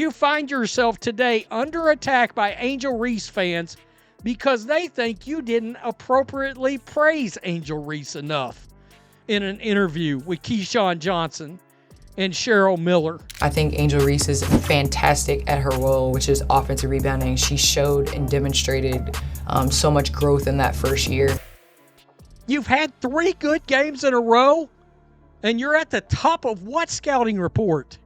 You find yourself today under attack by Angel Reese fans because they think you didn't appropriately praise Angel Reese enough in an interview with Keyshawn Johnson and Cheryl Miller. I think Angel Reese is fantastic at her role, which is offensive rebounding. She showed and demonstrated so much growth in that first year. You've had 3 good games in a row, and you're at the top of what scouting report?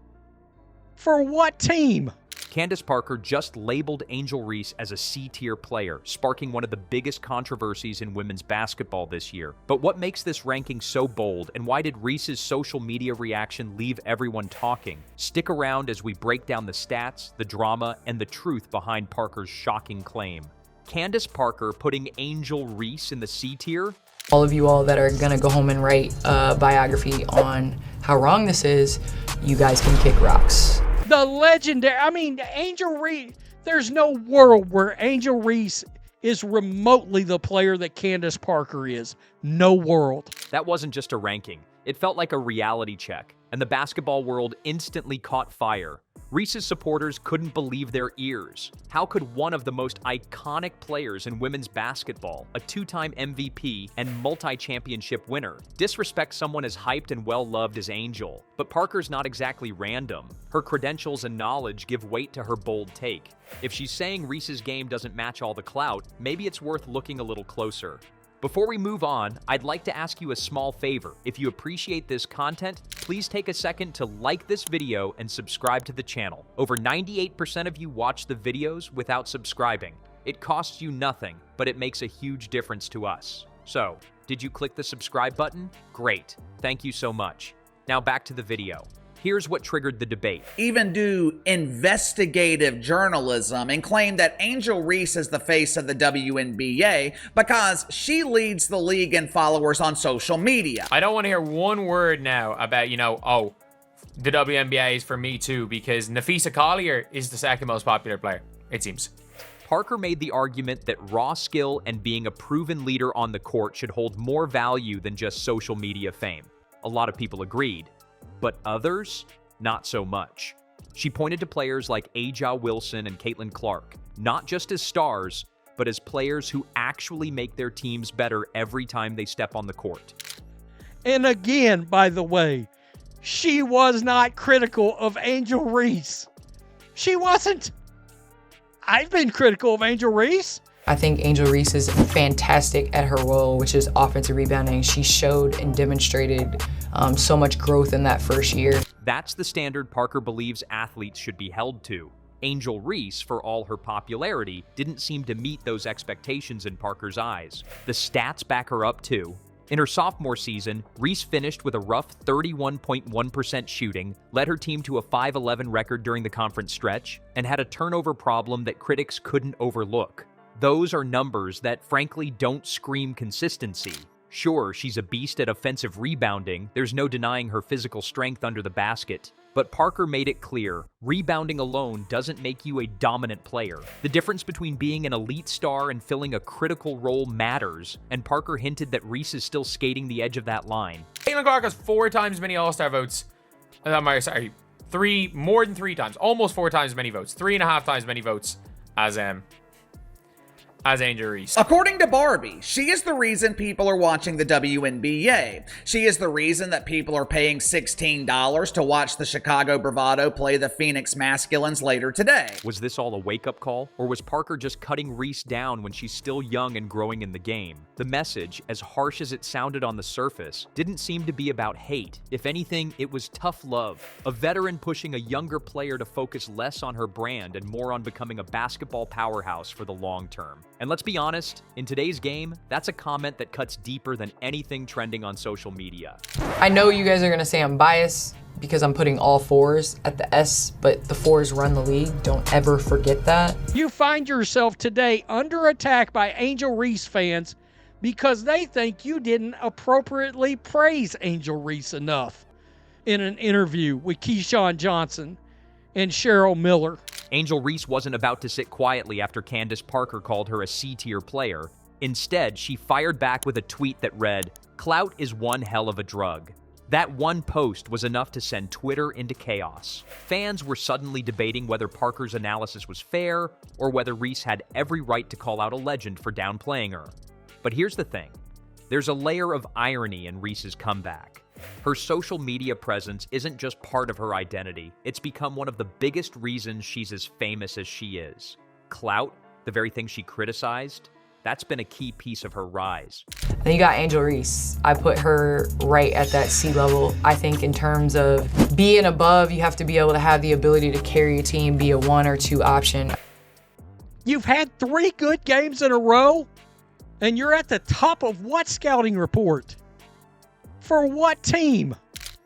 For what team? Candace Parker just labeled Angel Reese as a C-tier player, sparking one of the biggest controversies in women's basketball this year. But what makes this ranking so bold, and why did Reese's social media reaction leave everyone talking? Stick around as we break down the stats, the drama, and the truth behind Parker's shocking claim. Candace Parker putting Angel Reese in the C-tier? All of you all that are gonna go home and write a biography on how wrong this is, you guys can kick rocks. The legendary, Angel Reese, there's no world where Angel Reese is remotely the player that Candace Parker is. No world. That wasn't just a ranking. It felt like a reality check, and the basketball world instantly caught fire. Reese's supporters couldn't believe their ears. How could one of the most iconic players in women's basketball, a 2-time MVP and multi-championship winner, disrespect someone as hyped and well-loved as Angel? But Parker's not exactly random. Her credentials and knowledge give weight to her bold take. If she's saying Reese's game doesn't match all the clout, maybe it's worth looking a little closer. Before we move on, I'd like to ask you a small favor. If you appreciate this content, please take a second to like this video and subscribe to the channel. Over 98% of you watch the videos without subscribing. It costs you nothing, but it makes a huge difference to us. So, did you click the subscribe button? Great. Thank you so much. Now back to the video. Here's what triggered the debate. Even do investigative journalism and claim that Angel Reese is the face of the WNBA because she leads the league in followers on social media. I don't want to hear one word now about, oh, the WNBA is for me too, because Nafisa Collier is the second most popular player, it seems. Parker made the argument that raw skill and being a proven leader on the court should hold more value than just social media fame. A lot of people agreed. But others, not so much. She pointed to players like Aja Wilson and Caitlin Clark, not just as stars, but as players who actually make their teams better every time they step on the court. And again, by the way, she was not critical of Angel Reese. She wasn't. I've been critical of Angel Reese. I think Angel Reese is fantastic at her role, which is offensive rebounding. She showed and demonstrated so much growth in that first year. That's the standard Parker believes athletes should be held to. Angel Reese, for all her popularity, didn't seem to meet those expectations in Parker's eyes. The stats back her up too. In her sophomore season, Reese finished with a rough 31.1% shooting, led her team to a 5-11 record during the conference stretch, and had a turnover problem that critics couldn't overlook. Those are numbers that frankly don't scream consistency. Sure, she's a beast at offensive rebounding, there's no denying her physical strength under the basket. But Parker made it clear, rebounding alone doesn't make you a dominant player. The difference between being an elite star and filling a critical role matters, and Parker hinted that Reese is still skating the edge of that line. Caitlin Clark has 4 times as many All-Star votes. More than 3 times. Almost 4 times as many votes. 3.5 times as many votes as Angel Reese. According to Barbie, she is the reason people are watching the WNBA. She is the reason that people are paying $16 to watch the Chicago Bravado play the Phoenix Masculines later today. Was this all a wake-up call? Or was Parker just cutting Reese down when she's still young and growing in the game? The message, as harsh as it sounded on the surface, didn't seem to be about hate. If anything, it was tough love. A veteran pushing a younger player to focus less on her brand and more on becoming a basketball powerhouse for the long term. And let's be honest, in today's game, that's a comment that cuts deeper than anything trending on social media. I know you guys are gonna say I'm biased because I'm putting all 4s at the S, but the 4s run the league. Don't ever forget that. You find yourself today under attack by Angel Reese fans because they think you didn't appropriately praise Angel Reese enough in an interview with Keyshawn Johnson and Cheryl Miller. Angel Reese wasn't about to sit quietly after Candace Parker called her a C-tier player. Instead, she fired back with a tweet that read, "Clout is one hell of a drug." That one post was enough to send Twitter into chaos. Fans were suddenly debating whether Parker's analysis was fair or whether Reese had every right to call out a legend for downplaying her. But here's the thing. There's a layer of irony in Reese's comeback. Her social media presence isn't just part of her identity, it's become one of the biggest reasons she's as famous as she is. Clout, the very thing she criticized, that's been a key piece of her rise. Then you got Angel Reese. I put her right at that C level. I think in terms of being above, you have to be able to have the ability to carry a team, be a 1 or 2 option. You've had 3 good games in a row, and you're at the top of what scouting report? For what team?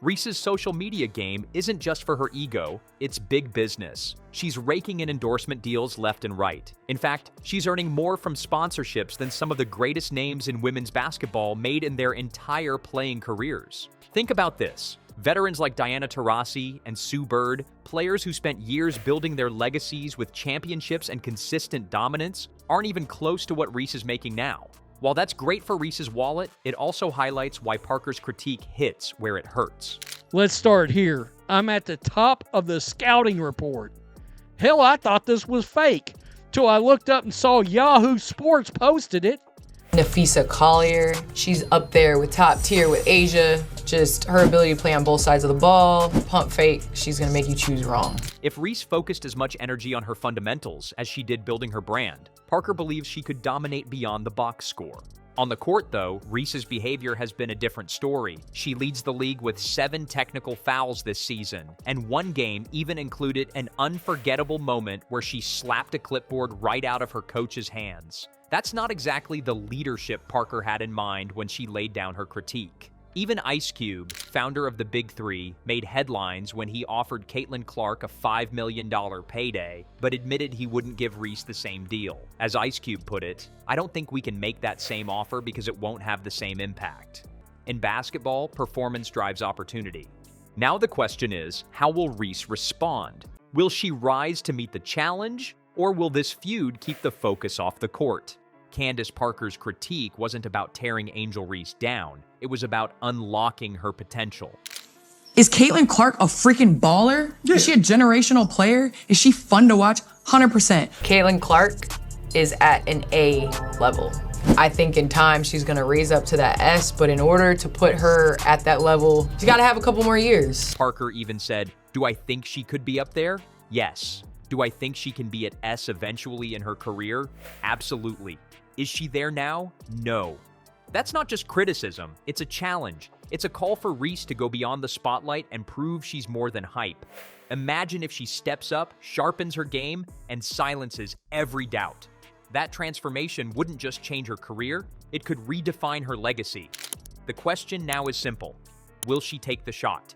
Reese's social media game isn't just for her ego, it's big business. She's raking in endorsement deals left and right. In fact, she's earning more from sponsorships than some of the greatest names in women's basketball made in their entire playing careers. Think about this. Veterans like Diana Taurasi and Sue Bird, players who spent years building their legacies with championships and consistent dominance, aren't even close to what Reese is making now. While that's great for Reese's wallet, it also highlights why Parker's critique hits where it hurts. Let's start here. I'm at the top of the scouting report. Hell, I thought this was fake, till I looked up and saw Yahoo Sports posted it. Nafisa Collier, she's up there with top tier with Asia. Just her ability to play on both sides of the ball, pump fake, she's gonna make you choose wrong. If Reese focused as much energy on her fundamentals as she did building her brand, Parker believes she could dominate beyond the box score. On the court, though, Reese's behavior has been a different story. She leads the league with 7 technical fouls this season, and one game even included an unforgettable moment where she slapped a clipboard right out of her coach's hands. That's not exactly the leadership Parker had in mind when she laid down her critique. Even Ice Cube, founder of the Big Three, made headlines when he offered Caitlin Clark a $5 million payday, but admitted he wouldn't give Reese the same deal. As Ice Cube put it, "I don't think we can make that same offer because it won't have the same impact." In basketball, performance drives opportunity. Now the question is, how will Reese respond? Will she rise to meet the challenge, or will this feud keep the focus off the court? Candace Parker's critique wasn't about tearing Angel Reese down. It was about unlocking her potential. Is Caitlin Clark a freaking baller? Yeah. Is she a generational player? Is she fun to watch? 100%. Caitlin Clark is at an A level. I think in time she's gonna raise up to that S, but in order to put her at that level, she's gotta have a couple more years. Parker even said, "Do I think she could be up there? Yes. Do I think she can be at S eventually in her career? Absolutely. Is she there now? No." That's not just criticism, it's a challenge. It's a call for Reese to go beyond the spotlight and prove she's more than hype. Imagine if she steps up, sharpens her game, and silences every doubt. That transformation wouldn't just change her career, it could redefine her legacy. The question now is simple. Will she take the shot?